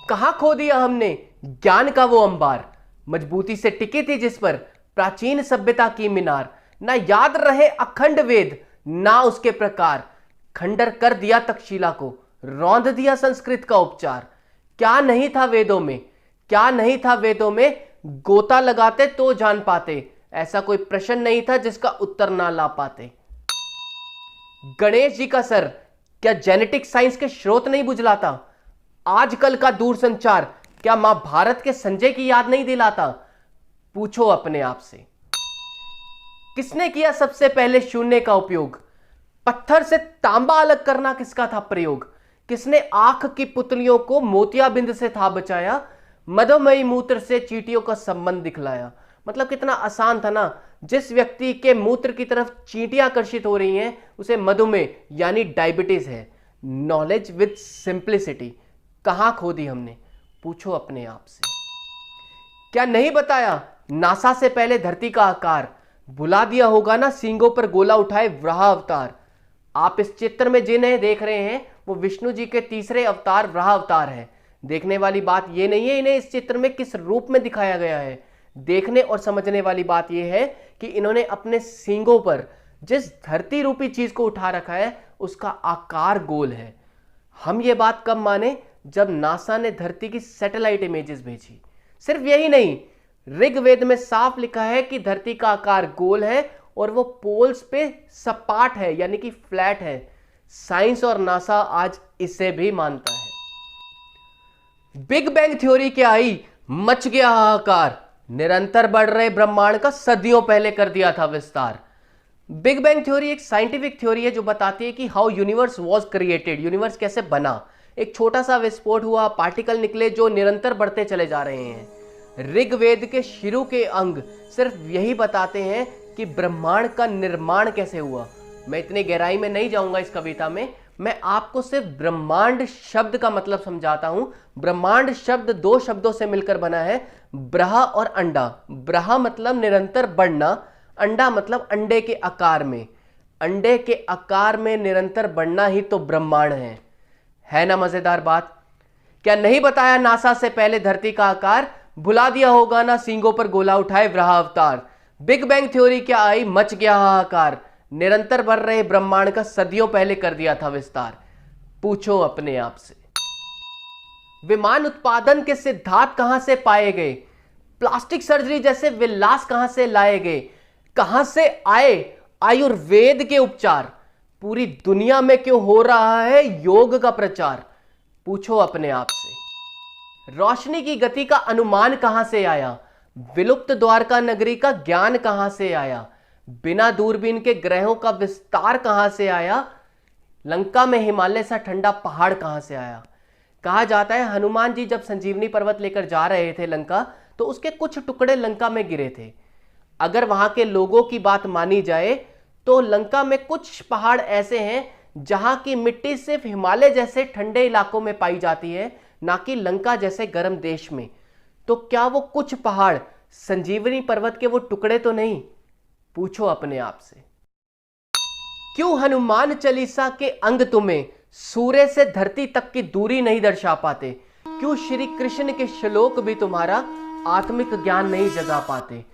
कहां खो दिया हमने ज्ञान का वो अंबार, मजबूती से टिकी थी जिस पर प्राचीन सभ्यता की मीनार। ना याद रहे अखंड वेद, ना उसके प्रकार, खंडर कर दिया तक्षशिला को, रौंद दिया संस्कृत का उपचार। क्या नहीं था वेदों में, क्या नहीं था वेदों में, गोता लगाते तो जान पाते, ऐसा कोई प्रश्न नहीं था जिसका उत्तर ना ला पाते। गणेश जी का सर क्या जेनेटिक साइंस के स्रोत नहीं बुझलाता? आजकल का दूरसंचार क्या महाभारत के संजय की याद नहीं दिलाता? पूछो अपने आप से। किसने किया सबसे पहले शून्य का उपयोग? पत्थर से तांबा अलग करना किसका था प्रयोग? किसने आंख की पुतलियों को मोतियाबिंद से था बचाया? मधुमयी मूत्र से चींटियों का संबंध दिखलाया। मतलब कितना आसान था ना। जिस व्यक्ति के मूत्र की तरफ चींटियां आकर्षित हो रही हैं उसे मधुमेह यानी डायबिटीज है। नॉलेज विद सिंप्लिसिटी कहां खो दी हमने? पूछो अपने आप से। क्या नहीं बताया नासा से पहले धरती का आकार? भुला दिया होगा ना सींगों पर गोला उठाए वराह अवतार। आप इस चित्र में जिन्हें देख रहे हैं वो विष्णु जी के तीसरे अवतार वराह अवतार है। देखने वाली बात यह नहीं है इन्हें इस चित्र में किस रूप में दिखाया गया है, देखने और समझने वाली बात यह है कि इन्होंने अपने सींगों पर जिस धरती रूपी चीज को उठा रखा है उसका आकार गोल है। हम ये बात कब माने? जब नासा ने धरती की सैटेलाइट इमेजेस भेजी। सिर्फ यही नहीं, ऋग्वेद में साफ लिखा है कि धरती का आकार गोल है और वो पोल्स पे सपाट है यानी कि फ्लैट है। साइंस और नासा आज इसे भी मानता है। बिग बैंग थ्योरी क्या आई, मच गया हाहाकार, निरंतर बढ़ रहे ब्रह्मांड का सदियों पहले कर दिया था विस्तार। बिग बैंग थ्योरी एक साइंटिफिक थ्योरी है जो बताती है कि how universe was created, universe कैसे बना। एक छोटा सा विस्फोट हुआ, पार्टिकल निकले जो निरंतर बढ़ते चले जा रहे हैं। ऋग्वेद के शुरू के अंग सिर्फ यही बताते हैं कि ब्रह्मांड का निर्माण कैसे हुआ। मैं इतनी गहराई में नहीं जाऊंगा इस कविता में, मैं आपको सिर्फ ब्रह्मांड शब्द का मतलब समझाता हूं। ब्रह्मांड शब्द दो शब्दों से मिलकर बना है, ब्रह और अंडा। ब्रह मतलब निरंतर बढ़ना, अंडा मतलब अंडे के आकार में। अंडे के आकार में निरंतर बढ़ना ही तो ब्रह्मांड है ना मजेदार बात? क्या नहीं बताया नासा से पहले धरती का आकार? भुला दिया होगा ना सींगों पर गोला उठाए वराह अवतार। बिग बैंग थ्योरी क्या आई, मच गया हाहाकार, निरंतर बढ़ रहे ब्रह्मांड का सदियों पहले कर दिया था विस्तार। पूछो अपने आप से। विमान उत्पादन के सिद्धांत कहां से पाए गए? प्लास्टिक सर्जरी जैसे विलास कहां से लाए गए? कहां से आए आयुर्वेद के उपचार? पूरी दुनिया में क्यों हो रहा है योग का प्रचार? पूछो अपने आप से। रोशनी की गति का अनुमान कहां से आया? विलुप्त द्वारका नगरी का ज्ञान कहां से आया? बिना दूरबीन के ग्रहों का विस्तार कहां से आया? लंका में हिमालय सा ठंडा पहाड़ कहां से आया? कहा जाता है हनुमान जी जब संजीवनी पर्वत लेकर जा रहे थे लंका तो उसके कुछ टुकड़े लंका में गिरे थे। अगर वहां के लोगों की बात मानी जाए तो लंका में कुछ पहाड़ ऐसे हैं जहां की मिट्टी सिर्फ हिमालय जैसे ठंडे इलाकों में पाई जाती है, ना कि लंका जैसे गर्म देश में। तो क्या वो कुछ पहाड़ संजीवनी पर्वत के वो टुकड़े तो नहीं? पूछो अपने आप से। क्यों हनुमान चालीसा के अंग तुम्हें सूर्य से धरती तक की दूरी नहीं दर्शा पाते? क्यों श्री कृष्ण के श्लोक भी तुम्हारा आत्मिक ज्ञान नहीं जगा पाते?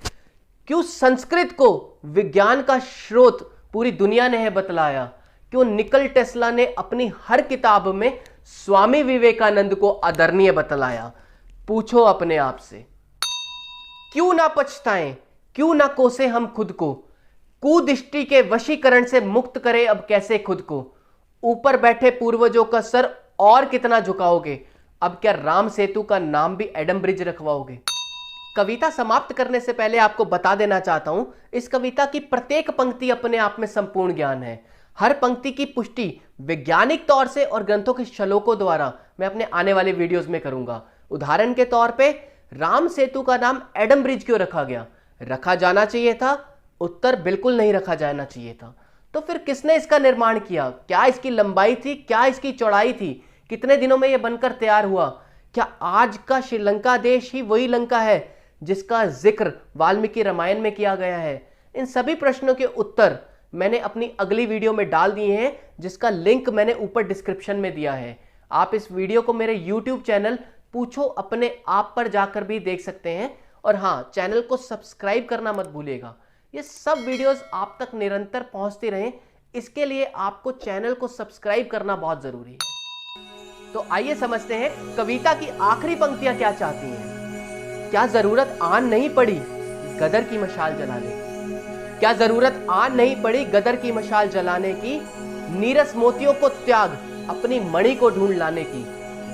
क्यों संस्कृत को विज्ञान का स्रोत पूरी दुनिया ने है बतलाया? क्यों निकोला टेस्ला ने अपनी हर किताब में स्वामी विवेकानंद को आदरणीय बतलाया? पूछो अपने आप से। क्यों ना पछताएं, क्यों ना कोसे हम खुद को? कुदृष्टि के वशीकरण से मुक्त करें अब कैसे खुद को? ऊपर बैठे पूर्वजों का सर और कितना झुकाओगे? अब क्या राम सेतु का नाम भी एडम ब्रिज रखवाओगे? कविता समाप्त करने से पहले आपको बता देना चाहता हूं, इस कविता की प्रत्येक पंक्ति अपने आप में संपूर्ण ज्ञान है। हर पंक्ति की पुष्टि वैज्ञानिक तौर से और ग्रंथों के श्लोकों द्वारा मैं अपने आने वाले वीडियोस में करूंगा। उदाहरण के तौर पे राम सेतु का नाम एडम ब्रिज क्यों रखा गया? रखा जाना चाहिए था? उत्तर बिल्कुल नहीं रखा जाना चाहिए था। तो फिर किसने इसका निर्माण किया? क्या इसकी लंबाई थी? क्या इसकी चौड़ाई थी? कितने दिनों में यह बनकर तैयार हुआ? क्या आज का श्रीलंका देश ही वही लंका है जिसका जिक्र वाल्मीकि रामायण में किया गया है? इन सभी प्रश्नों के उत्तर मैंने अपनी अगली वीडियो में डाल दिए हैं, जिसका लिंक मैंने ऊपर डिस्क्रिप्शन में दिया है। आप इस वीडियो को मेरे YouTube चैनल पूछो अपने आप पर जाकर भी देख सकते हैं। और हाँ, चैनल को सब्सक्राइब करना मत भूलिएगा। ये सब वीडियोस आप तक निरंतर पहुंचती रहें, इसके लिए आपको चैनल को सब्सक्राइब करना बहुत जरूरी है। तो आइए समझते हैं कविता की आखिरी पंक्तियां क्या चाहती हैं। क्या जरूरत आन नहीं पड़ी गदर की मशाल जलाने की? क्या जरूरत आन नहीं पड़ी गदर की मशाल जलाने की? नीरस मोतियों को त्याग अपनी मणि को ढूंढ लाने की?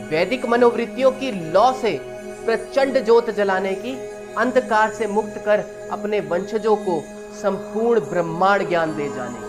वैदिक मनोवृत्तियों की लौ से प्रचंड ज्योत जलाने की? अंधकार से मुक्त कर अपने वंशजों को संपूर्ण ब्रह्मांड ज्ञान दे जाने की?